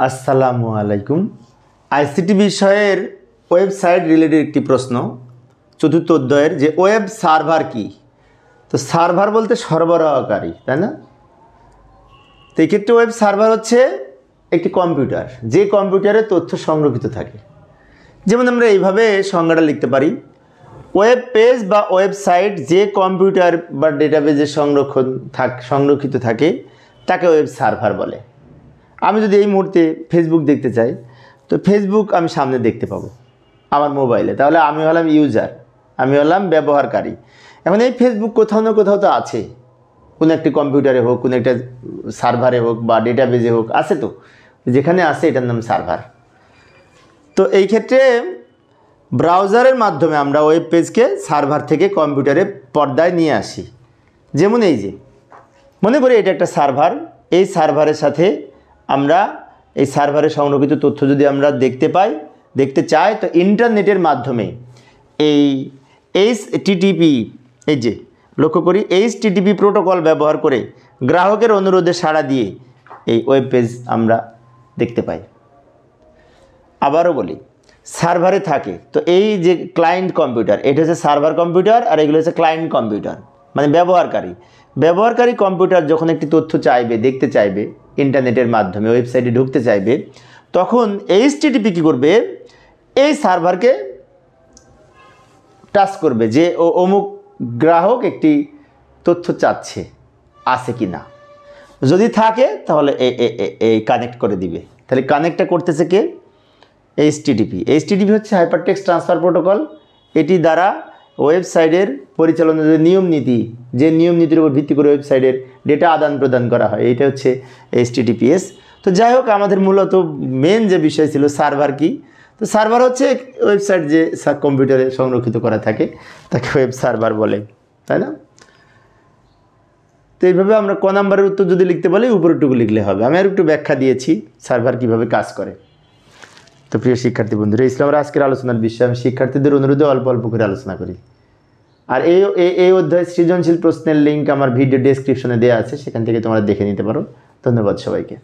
আসসালামু আলাইকুম। আইসিটি বিষয়ের ওয়েবসাইট রিলেটেড একটি প্রশ্ন, চতুর্থ অধ্যায়ের যে ওয়েব সার্ভার কি। তো সার্ভার বলতে সরবরাহকারী, তাই না? তো এই ক্ষেত্রে ওয়েব সার্ভার হচ্ছে একটি কম্পিউটার, যে কম্পিউটারে তথ্য সংরক্ষিত থাকে। যেমন আমরা এইভাবে সংজ্ঞাটা লিখতে পারি, ওয়েব পেজ বা ওয়েবসাইট যে কম্পিউটার বা ডেটাবেজে সংরক্ষিত থাকে তাকে ওয়েব সার্ভার বলে। আমি যদি এই মুহূর্তে ফেসবুক দেখতে চাই, তো ফেসবুক আমি সামনে দেখতে পাবো আমার মোবাইলে, তাহলে আমি হলাম ইউজার, আমি হলাম ব্যবহারকারী। এখন এই ফেসবুক কোথাও না কোথাও তো আছে, কোনো একটি কম্পিউটারে হোক, কোনো একটা সার্ভারে হোক বা ডেটাবেজে হোক, আছে তো, যেখানে আছে এটার নাম সার্ভার। তো এই ক্ষেত্রে ব্রাউজারের মাধ্যমে আমরা ওয়েব পেজকে সার্ভার থেকে কম্পিউটারে পর্দায় নিয়ে আসি। যেমন এই যে মনে করি এটা একটা সার্ভার, এই সার্ভারের সাথে আমরা এই সার্ভারে সংরক্ষিত তথ্য যদি আমরা দেখতে চাই, তো ইন্টারনেটের মাধ্যমে এই HTTP, এই যে লক্ষ্য করি HTTP প্রোটোকল ব্যবহার করে গ্রাহকের অনুরোধে সাড়া দিয়ে এই ওয়েব পেজ আমরা দেখতে পাই। আবারও বলি, সার্ভারে থাকে, তো এই যে ক্লায়েন্ট কম্পিউটার, এটা হচ্ছে সার্ভার কম্পিউটার, আর এগুলো হচ্ছে ক্লায়েন্ট কম্পিউটার, মানে ব্যবহারকারী কম্পিউটার যখন একটি তথ্য চাইবে, দেখতে চাইবে ইন্টারনেটের মাধ্যমে, ওয়েবসাইটে ঢুকতে চাইবে, তখন HTTP কী করবে, এই সার্ভারকে টাচ করবে যে অমুক গ্রাহক একটি তথ্য চাচ্ছে, আছে কি না। যদি থাকে তাহলে এই কানেক্ট করে দিবে। তাহলে কানেক্টটা করতেছে কে? HTTP হচ্ছে হাইপারটেক্সট ট্রান্সফার প্রোটোকল। এটি দ্বারা ওয়েবসাইটের পরিচালনার যে নিয়ম নীতির উপর ভিত্তি করে ওয়েবসাইটের ডেটা আদান প্রদান করা হয়, এটা হচ্ছে HTTPS। তো যাই হোক, আমাদের মূলত মেন যে বিষয় ছিল সার্ভার কি। তো সার্ভার হচ্ছে ওয়েবসাইট যে কম্পিউটারে সংরক্ষিত করা থাকে তাকে ওয়েব সার্ভার বলে, তাই না? তো এইভাবে আমরা ক নাম্বারের উত্তর যদি লিখতে বলি, উপরেরটুকু লিখলে হবে। আমি আর একটু ব্যাখ্যা দিয়েছি সার্ভার কিভাবে কাজ করে। তো প্রিয় শিক্ষার্থী বন্ধুরা, ইসলামের আজকের আলোচনার বিষয়ে আমি শিক্ষার্থীদের অনুরোধে অল্প অল্প করে আলোচনা করি। আর এই অধ্যায় সৃজনশীল প্রশ্নের লিঙ্ক আমার ভিডিও ডেসক্রিপশনে দেওয়া আছে, সেখান থেকে তোমরা দেখে নিতে পারো। ধন্যবাদ সবাইকে।